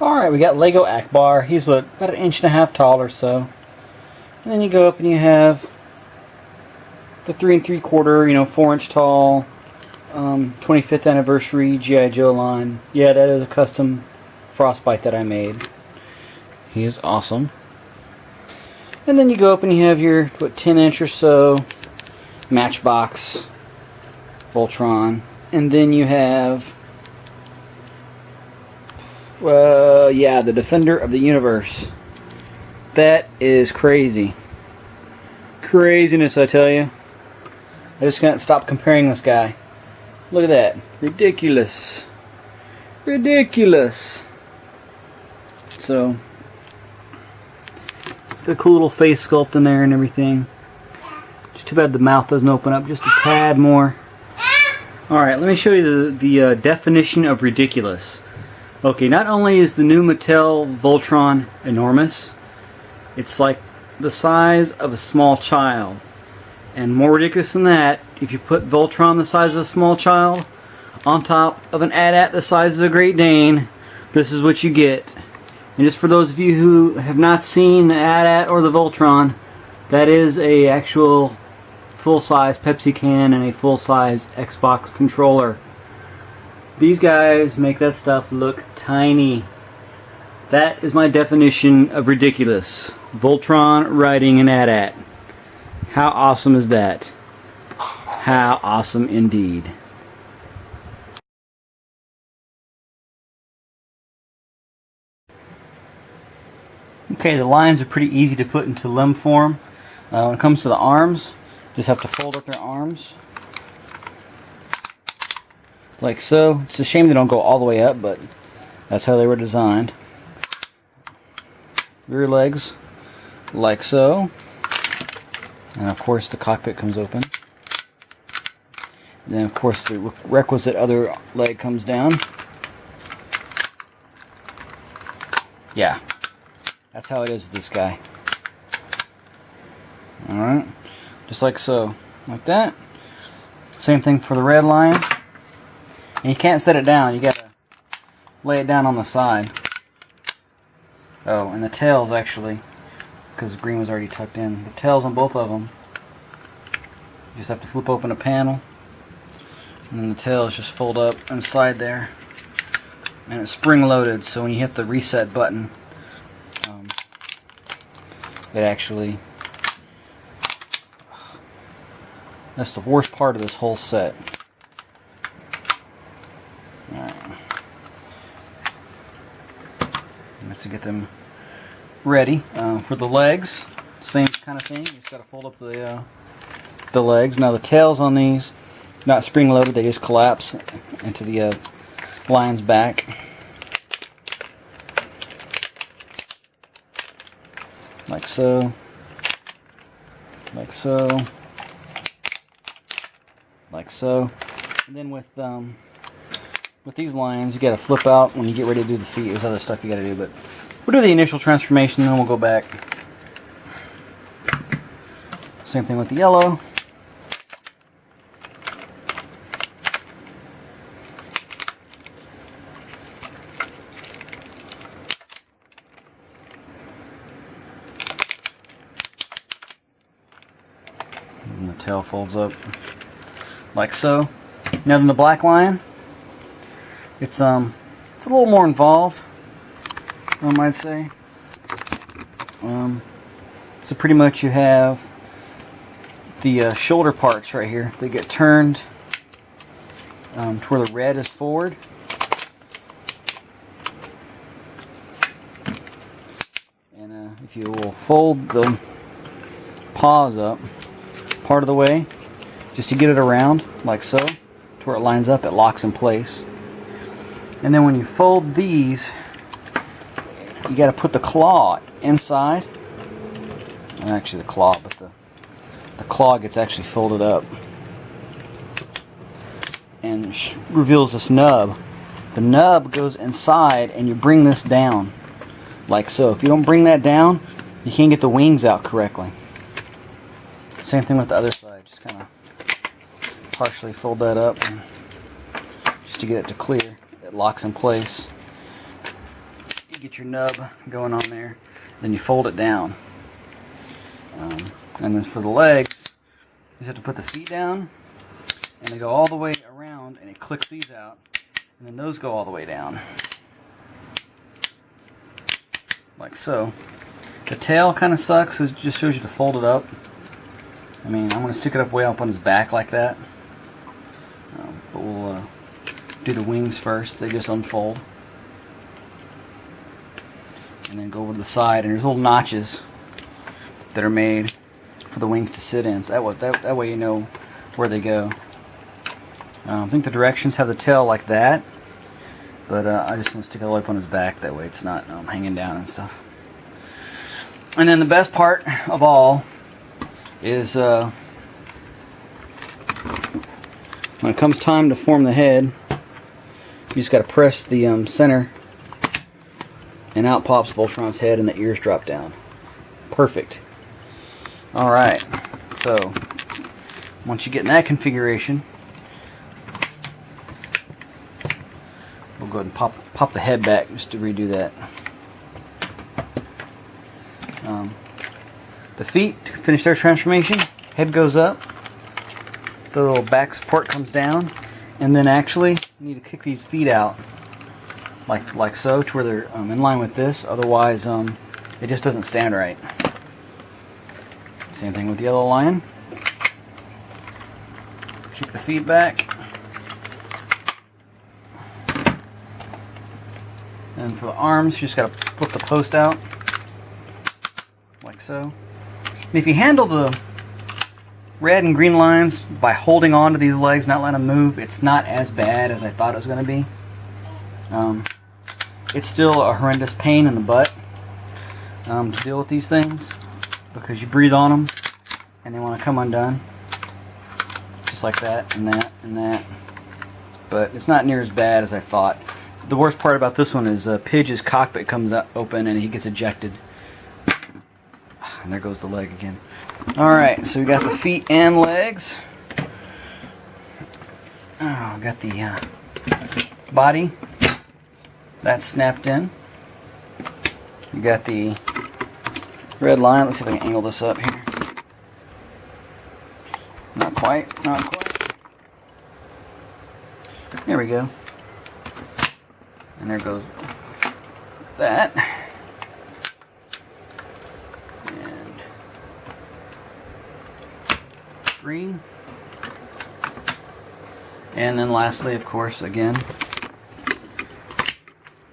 Alright, we got Lego Akbar. He's what, about 1.5 inches tall or so. And then you go up and you have the 3 3/4, 4-inch tall, 25th anniversary G.I. Joe line. Yeah, that is a custom Frostbite that I made. He is awesome. And then you go up and you have your, 10-inch or so Matchbox Voltron. And then you have, the Defender of the Universe. That is crazy. Craziness, I tell you. I just can't stop comparing this guy. Look at that. Ridiculous. Ridiculous. So, it's got a cool little face sculpt in there and everything. Just too bad the mouth doesn't open up just a tad more. Alright, let me show you the definition of ridiculous. Okay, not only is the new Mattel Voltron enormous, it's like the size of a small child. And more ridiculous than that, if you put Voltron the size of a small child on top of an AT-AT the size of a Great Dane, this is what you get. And just for those of you who have not seen the AT-AT or the Voltron, that is a actual full-size Pepsi can and a full-size Xbox controller. These guys make that stuff look tiny. That is my definition of ridiculous. Voltron riding an AT-AT. How awesome is that? How awesome indeed. Okay, the lines are pretty easy to put into limb form. When it comes to the arms, just have to fold up their arms. Like so. It's a shame they don't go all the way up, but that's how they were designed. Rear legs, like so. And of course the cockpit comes open. And then of course the requisite other leg comes down. Yeah, that's how it is with this guy. Alright, just like so. Like that. Same thing for the red line. And you can't set it down, you gotta lay it down on the side. Oh, and the tails actually, because the green was already tucked in. The tails on both of them, you just have to flip open a panel, and then the tails just fold up and slide there. And it's spring loaded, so when you hit the reset button, it actually, that's the worst part of this whole set. Alright. Let's get them ready. For the legs, same kind of thing. You just got to fold up the legs. Now the tails on these, not spring loaded, they just collapse into the lion's back. Like so. Like so. Like so. And then with these lines, you got to flip out when you get ready to do the feet. There's other stuff you got to do, but we'll do the initial transformation, then we'll go back. Same thing with the yellow. And the tail folds up like so. Now then the black line, it's a little more involved, I might say. So pretty much you have the shoulder parts right here. They get turned to where the red is forward. And if you will fold the paws up part of the way, just to get it around, like so, to where it lines up, it locks in place. And then when you fold these, you got to put the claw inside. Not actually the claw, but the claw gets actually folded up and reveals this nub. The nub goes inside, and you bring this down, like so. If you don't bring that down, you can't get the wings out correctly. Same thing with the other side. Just kind of partially fold that up, just to get it to clear. It locks in place. You get your nub going on there. Then you fold it down. And then for the legs, you just have to put the feet down, and they go all the way around, and it clicks these out, and then those go all the way down. Like so. The tail kind of sucks, it just shows you to fold it up. I mean, I'm going to stick it up way up on his back like that. But we'll do the wings first. They just unfold. And then go over to the side, and there's little notches that are made for the wings to sit in. So that way you know where they go. I think the directions have the tail like that. But I just want to stick it all up on his back. That way it's not hanging down and stuff. And then the best part of all is when it comes time to form the head, you just got to press the center, and out pops Voltron's head, and the ears drop down. Perfect. Alright, so once you get in that configuration, we'll go ahead and pop the head back just to redo that. The feet, to finish their transformation, head goes up, the little back support comes down, and then actually you need to kick these feet out like so, to where they're in line with this, otherwise it just doesn't stand right. Same thing with the yellow lion. Kick the feet back. And for the arms, you just got to flip the post out, like so. And if you handle the red and green lines by holding on to these legs, not letting them move, it's not as bad as I thought it was going to be. It's still a horrendous pain in the butt to deal with these things, because you breathe on them and they want to come undone, just like that and that and that. But it's not near as bad as I thought. The worst part about this one is Pidge's cockpit comes up open and he gets ejected. And there goes the leg again. Alright, so we got the feet and legs. Oh, got the body. That's snapped in. You got the red line. Let's see if I can angle this up here. Not quite, not quite. There we go. And there goes that. And green. And then lastly, of course, again,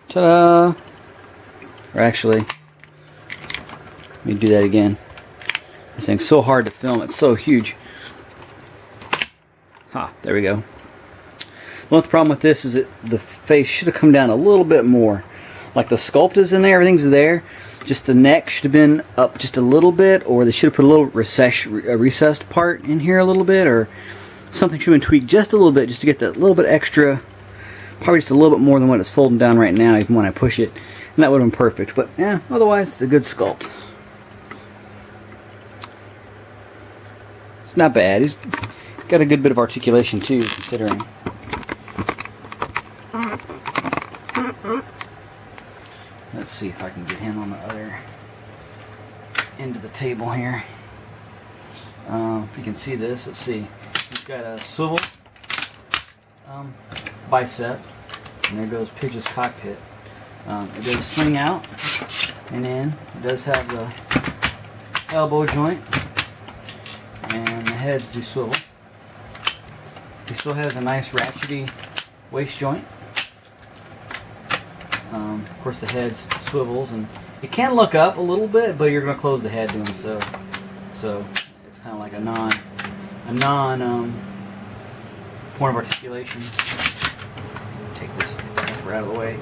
ta-da! Or actually, let me do that again. This thing's so hard to film, it's so huge. Ha, there we go. The only problem with this is that the face should have come down a little bit more. Like the sculpt is in there, everything's there. Just the neck should have been up just a little bit, or they should have put a little recessed part in here a little bit, or something should have been tweaked just a little bit, just to get that little bit extra, probably just a little bit more than what it's folding down right now, even when I push it. And that would have been perfect. But yeah, otherwise it's a good sculpt. It's not bad. He's got a good bit of articulation too, considering. Let's see if I can get him on the other end of the table here. If you can see this, let's see. He's got a swivel bicep, and there goes Pidge's cockpit. It does swing out and in. It does have the elbow joint, and the heads do swivel. He still has a nice ratchety waist joint. Of course, the head swivels, and it can look up a little bit, but you're going to close the head doing so. So it's kind of like a non point of articulation. Take this right out of the way.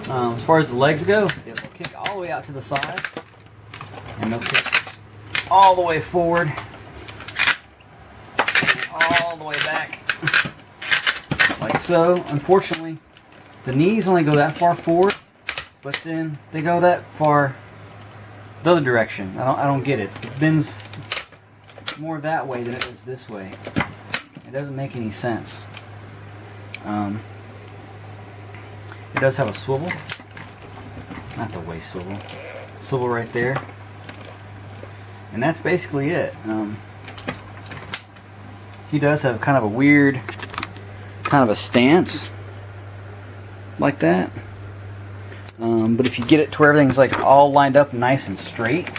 As far as the legs go, they'll kick all the way out to the side, and they'll kick all the way forward, all the way back, like so. Unfortunately, the knees only go that far forward, but then they go that far the other direction. I don't get it. It bends more that way than it does this way. It doesn't make any sense. It does have a swivel. not the waist swivel, swivel right there, and that's basically it. He does have kind of a weird, kind of a stance like that, but if you get it to where everything's like all lined up nice and straight,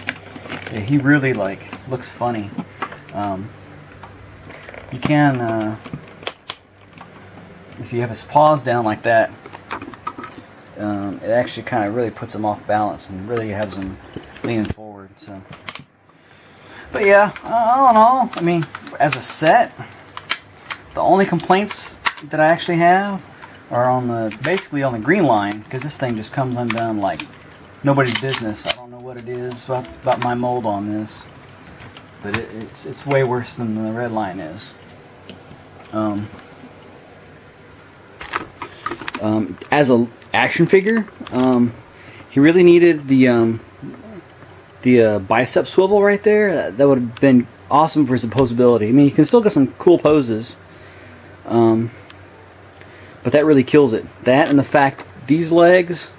yeah, he really like looks funny. You can, if you have his paws down like that, it actually kind of really puts him off balance and really has him leaning forward. So, but yeah, all in all, I mean, as a set, the only complaints that I actually have are on the basically on the green line, because this thing just comes undone like nobody's business. I don't know what it is about my mold on this, but it's way worse than the red line is. As a action figure, he really needed the bicep swivel right there. That would have been awesome for his posability. I mean, you can still get some cool poses, but that really kills it. That and the fact these legs,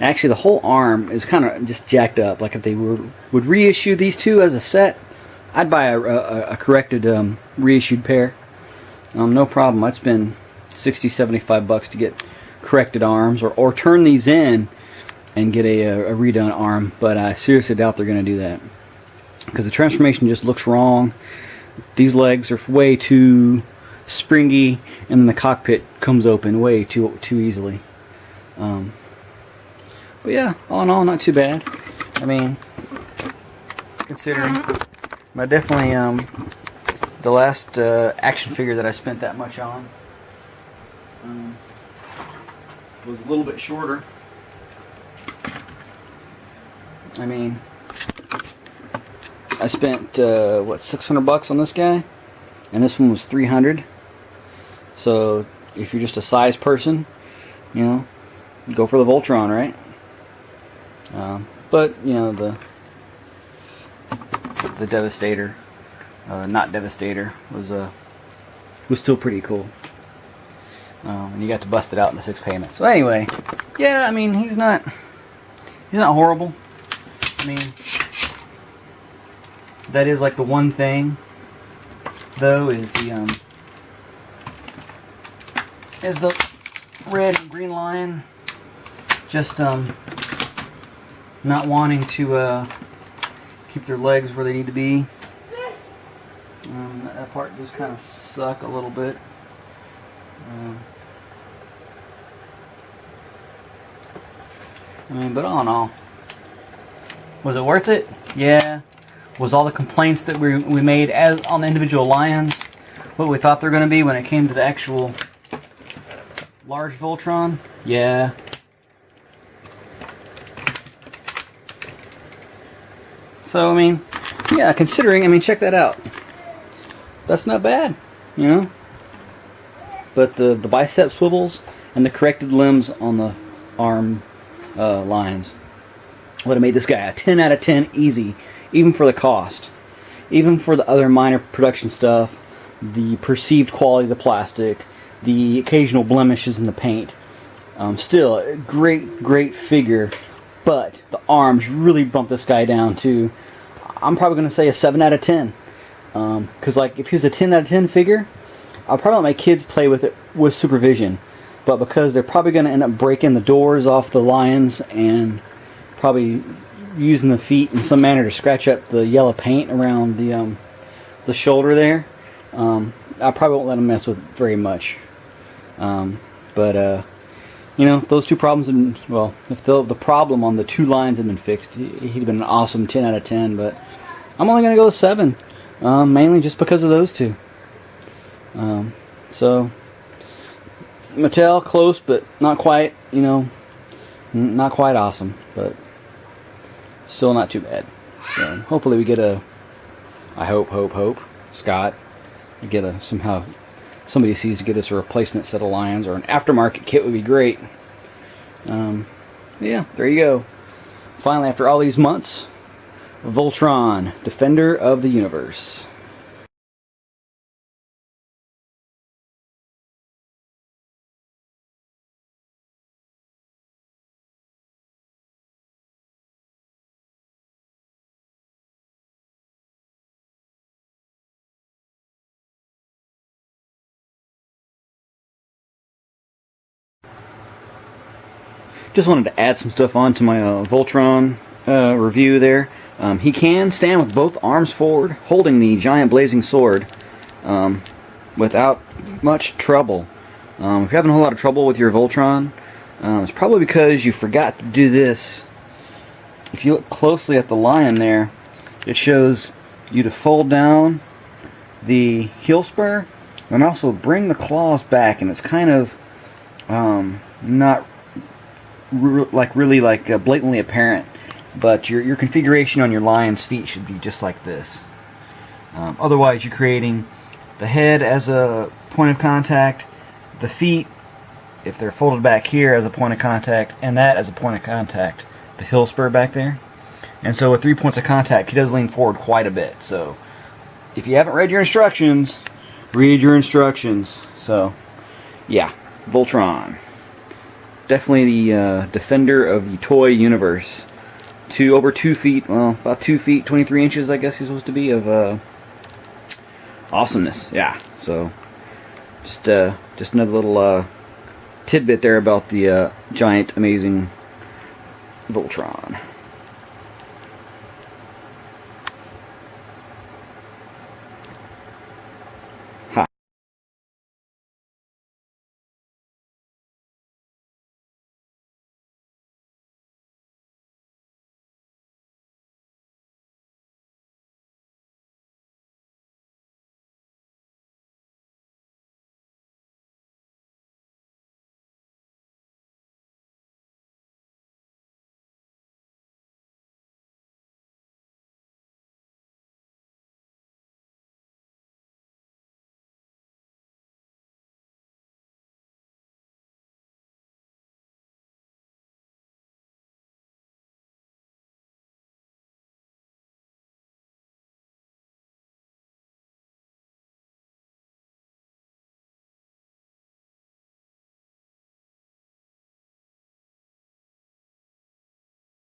actually the whole arm is kind of just jacked up. Like if they would reissue these two as a set, I'd buy a corrected reissued pair. No problem. I'd spend $60-$75 to get corrected arms, or turn these in and get a redone arm, but I seriously doubt they're going to do that, because the transformation just looks wrong. These legs are way too springy, and then the cockpit comes open way too easily. But yeah, all in all, not too bad. I mean, considering, but definitely the last action figure that I spent that much on was a little bit shorter. I mean, I spent what, $600 on this guy, and this one was $300. So if you're just a size person, you know, go for the Voltron, right? But you know, the Devastator, not Devastator, was still pretty cool. And you got to bust it out into 6 payments. So anyway, yeah, I mean, he's not horrible. I mean, that is like the one thing, though, is the red and green line. Just not wanting to keep their legs where they need to be. That part just kind of suck a little bit. I mean, but all in all, was it worth it? Yeah. Was all the complaints that we made as on the individual lions what we thought they were going to be when it came to the actual large Voltron? Yeah. So, I mean, yeah, considering, I mean, check that out. That's not bad, you know? But the bicep swivels and the corrected limbs on the arm lines would have made this guy a 10 out of 10 easy, even for the cost. Even for the other minor production stuff, the perceived quality of the plastic, the occasional blemishes in the paint. Still, a great figure, but the arms really bump this guy down to, I'm probably going to say a 7 out of 10. Because like, if he was a 10 out of 10 figure, I'll probably let my kids play with it with supervision. But because they're probably going to end up breaking the doors off the lions and probably using the feet in some manner to scratch up the yellow paint around the shoulder there, I probably won't let them mess with it very much. But you know, those two problems, and well, if the problem on the two lines had been fixed, he'd have been an awesome 10 out of 10. But I'm only going to go with 7, mainly just because of those two. So Mattel, close, but not quite, you know, not quite awesome, but still not too bad. So hopefully we get I hope, Scott, we get somehow somebody sees to get us a replacement set of lions, or an aftermarket kit would be great. Yeah, there you go. Finally, after all these months, Voltron, Defender of the Universe. Just wanted to add some stuff on to my Voltron review there. He can stand with both arms forward, holding the giant blazing sword without much trouble. If you're having a whole lot of trouble with your Voltron, it's probably because you forgot to do this. If you look closely at the line there, it shows you to fold down the heel spur and also bring the claws back, and it's kind of not really blatantly apparent, but your configuration on your lion's feet should be just like this. Otherwise, you're creating the head as a point of contact, the feet, if they're folded back here, as a point of contact, and that as a point of contact, the heel spur back there. And so with 3 points of contact, he does lean forward quite a bit. So if you haven't read your instructions, read your instructions. So yeah, Voltron, definitely the defender of the toy universe. Over 2 feet, well, about 2 feet 23 inches, I guess he's supposed to be, of awesomeness. Yeah, so just another little tidbit there about the giant, amazing Voltron.